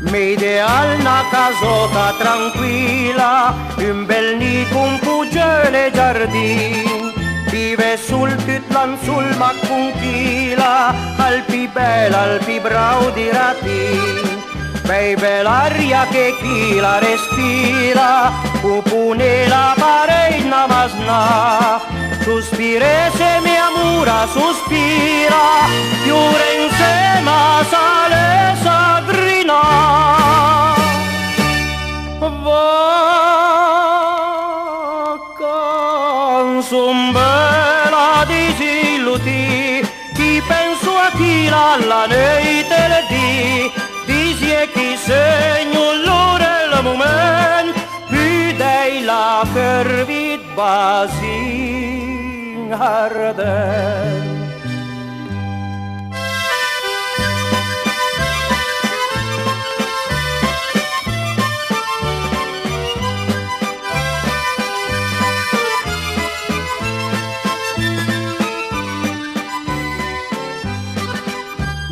Mi ideal una casota tranquilla, un bel nido, un pugile giardin. Vive sul tutlan sul macconchila, al più bel, al più bravo di ratin. Beve l'aria che chi la respira, pupune la parena masna. Sospire se mi amura, sospira, chiure insieme a sale sagrina. Vacanzum bella disilluti, chi penso a chi la notte le di, disi e chi segno l'ora e il momento, più dei la fervid basin ardente.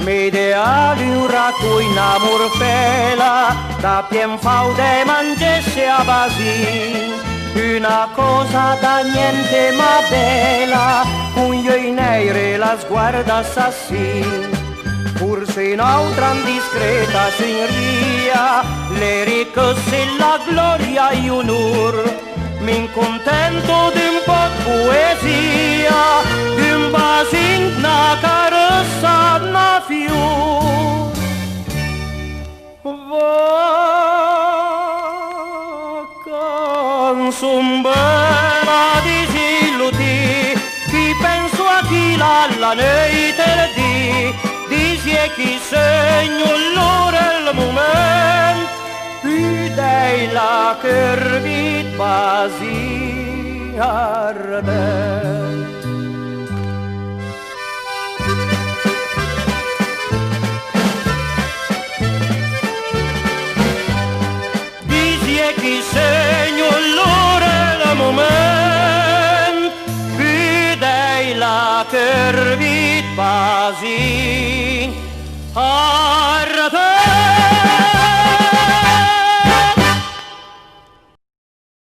Mi ideali un racco in amor pela, da pien fau de mangesse a basin, una cosa da niente ma bella, con io in nere la sguarda assassin. Forse un'altra indiscreta signoria, le ricchezze e la gloria e onor, mi contento di un po' di poesia, di un basin, una carezza, una fior. Vacanzum bella disilluti, chi penso a chi la notte le di, disi e chi segno l'ora e il momento, più dei la fervid basin ardente. Disi e chi segno l'ora e il momento, più dei la fervid basin ardente.